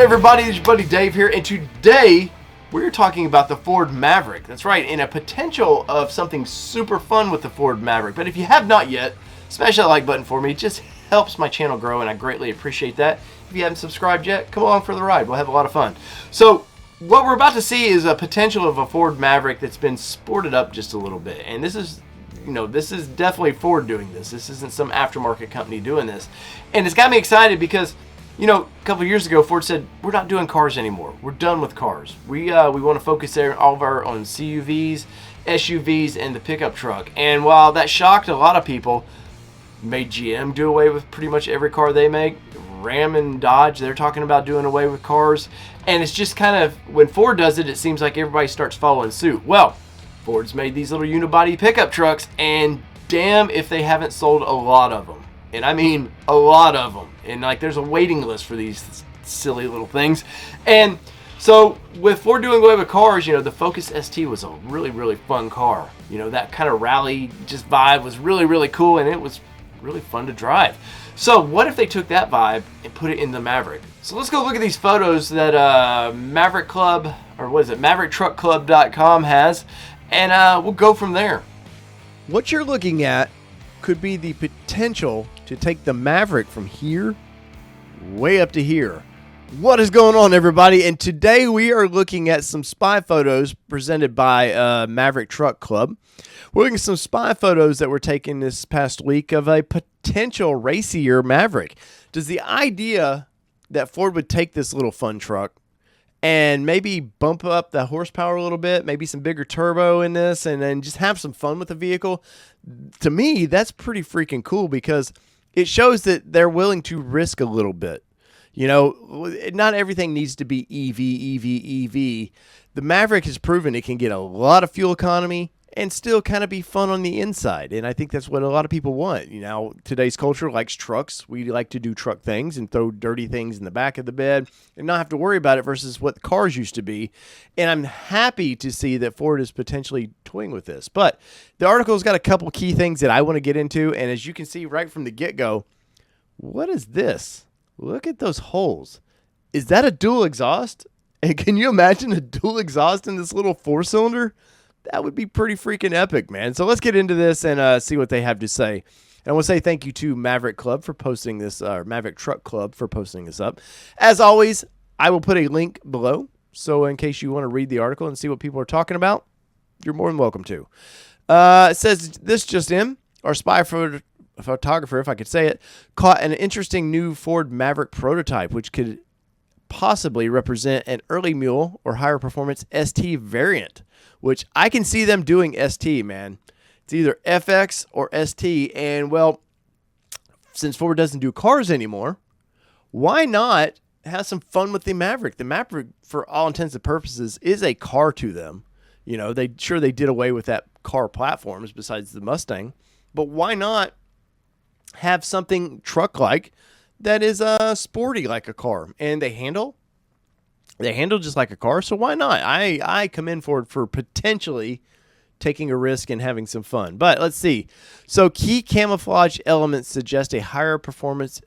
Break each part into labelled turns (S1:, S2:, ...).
S1: everybody? It's your buddy Dave here, and today we're talking about the Ford Maverick. That's right, and a potential of something super fun with the Ford Maverick. But if you have not yet, smash that like button for me. It just helps my channel grow, and I greatly appreciate that. If you haven't subscribed yet, come along for the ride. We'll have a lot of fun. So what we're about to see is a potential of a Ford Maverick that's been sported up just a little bit. And this is, this is definitely Ford doing this. This isn't some aftermarket company doing this. And it's got me excited because, a couple of years ago, Ford said, we're not doing cars anymore. We're done with cars. We want to focus on CUVs, SUVs, and the pickup truck. And while that shocked a lot of people, made GM do away with pretty much every car they make. Ram and Dodge, they're talking about doing away with cars. And it's just kind of, when Ford does it, it seems like everybody starts following suit. Well, Ford's made these little unibody pickup trucks, and damn if they haven't sold a lot of them. And I mean a lot of them. And there's a waiting list for these silly little things. And so with Ford doing away with cars, the Focus ST was a really, really fun car. That kind of rally just vibe was really, really cool, and it was really fun to drive. So what if they took that vibe and put it in the Maverick? So let's go look at these photos that Maverick Club, or what is it, MaverickTruckClub.com has, and we'll go from there.
S2: What you're looking at could be the potential to take the Maverick from here way up to here. What is going on, everybody? And today we are looking at some spy photos presented by Maverick Truck Club. We're looking at some spy photos that were taken this past week of a potential racier Maverick. Does the idea that Ford would take this little fun truck and maybe bump up the horsepower a little bit, maybe some bigger turbo in this, and then just have some fun with the vehicle, to me, that's pretty freaking cool because it shows that they're willing to risk a little bit. Not everything needs to be EV. The Maverick has proven it can get a lot of fuel economy and still kind of be fun on the inside. And I think that's what a lot of people want. Today's culture likes trucks. We like to do truck things and throw dirty things in the back of the bed and not have to worry about it versus what cars used to be. And I'm happy to see that Ford is potentially toying with this. But the article's got a couple key things that I want to get into. And as you can see right from the get-go, what is this? Look at those holes. Is that a dual exhaust? And can you imagine a dual exhaust in this little four-cylinder? That would be pretty freaking epic, man. So let's get into this and see what they have to say. And I want to say thank you to Maverick Club for posting this, or Maverick Truck Club for posting this up. As always, I will put a link below. So in case you want to read the article and see what people are talking about, you're more than welcome to. It says, this just in, our spy photographer, if I could say it, caught an interesting new Ford Maverick prototype, which could possibly represent an early mule or higher performance ST variant, which I can see them doing ST, man. It's either FX or ST, and well, since Ford doesn't do cars anymore, why not have some fun with the Maverick? The Maverick, for all intents and purposes, is a car to them. They did away with that car platforms besides the Mustang, but why not have something truck-like that is sporty like a car? And they handle just like a car, so why not? I commend Ford for potentially taking a risk and having some fun. But let's see. So key camouflage elements suggest a higher performance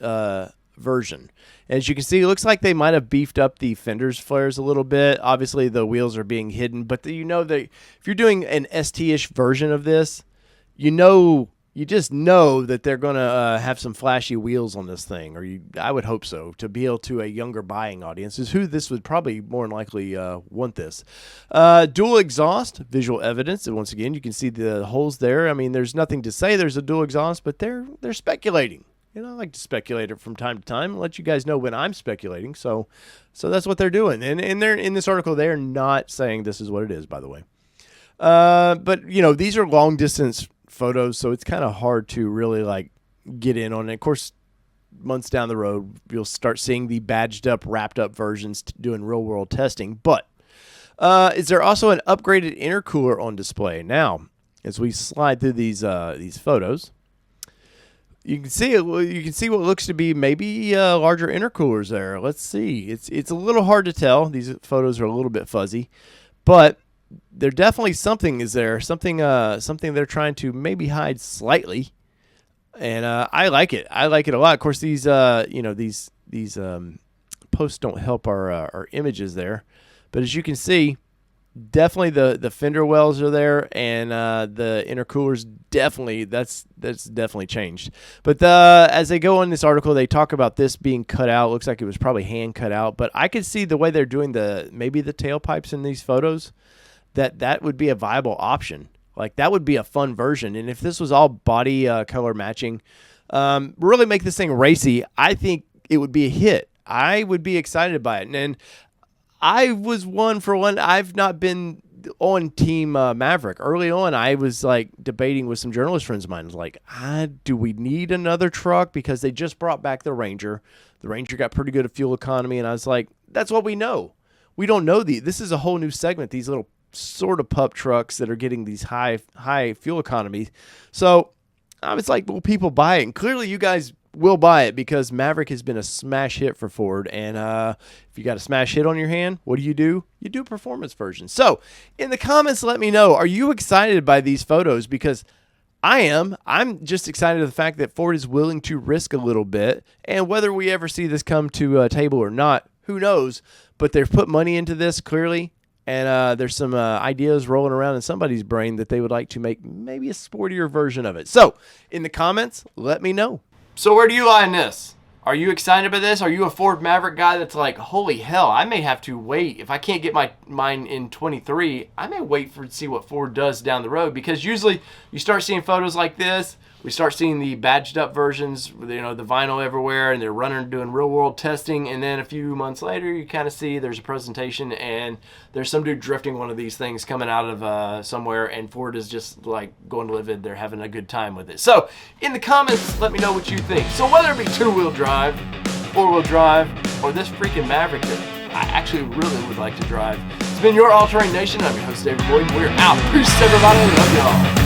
S2: version. As you can see, it looks like they might have beefed up the fenders flares a little bit. Obviously, the wheels are being hidden, but that if you're doing an ST-ish version of this, you just know that they're going to have some flashy wheels on this thing, or I would hope so, to appeal to a younger buying audience, is who this would probably more than likely want this. Dual exhaust, visual evidence, and once again, you can see the holes there. I mean, there's nothing to say there's a dual exhaust, but they're speculating. I like to speculate it from time to time and let you guys know when I'm speculating. So that's what they're doing. And they're in this article, they're not saying this is what it is, by the way. But, these are long distance photos, so it's kind of hard to really get in on it. Of course, months down the road, you'll start seeing the badged up, wrapped up versions doing real world testing. But is there also an upgraded intercooler on display? Now, as we slide through these photos, you can see what looks to be maybe larger intercoolers there. Let's see. It's a little hard to tell. These photos are a little bit fuzzy, but there definitely something is there. Something they're trying to maybe hide slightly. And I like it. I like it a lot. Of course, these posts don't help our images there. But as you can see, definitely the fender wells are there, and the intercoolers that's definitely changed. But as they go on this article, they talk about this being cut out. Looks like it was probably hand cut out, but I could see the way they're doing maybe the tailpipes in these photos, that would be a viable option. Like, that would be a fun version. And if this was all body color matching, really make this thing racy, I think it would be a hit. I would be excited by it. And I was I've not been on Team Maverick. Early on, I was like debating with some journalist friends of mine. I was like, do we need another truck? Because they just brought back the Ranger. The Ranger got pretty good at fuel economy. And I was like, that's what we know. We don't know this is a whole new segment, these little sort of pup trucks that are getting these high fuel economy. So I was like, will people buy it? And clearly you guys will buy it, because Maverick has been a smash hit for Ford. And if you got a smash hit on your hand, what do? You do a performance version. So in the comments, let me know, are you excited by these photos? Because I am. I'm just excited at the fact that Ford is willing to risk a little bit. And whether we ever see this come to a table or not, who knows? But they've put money into this, clearly. And there's some ideas rolling around in somebody's brain that they would like to make maybe a sportier version of it. So in the comments, let me know.
S1: So where do you lie in this? Are you excited about this? Are you a Ford Maverick guy that's like, holy hell, I may have to wait. If I can't get mine in 23, I may wait to see what Ford does down the road. Because usually you start seeing photos like this. We start seeing the badged up versions, the vinyl everywhere, and they're doing real world testing. And then a few months later, you kind of see there's a presentation, and there's some dude drifting one of these things coming out of somewhere, and Ford is just like going livid. They're having a good time with it. So in the comments, let me know what you think. So whether it be 2-wheel drive, 4-wheel drive, or this freaking Maverick that I actually really would like to drive. It's been your All Terrain Nation. I'm your host, David Boyd. We're out. Peace, everybody. Love y'all.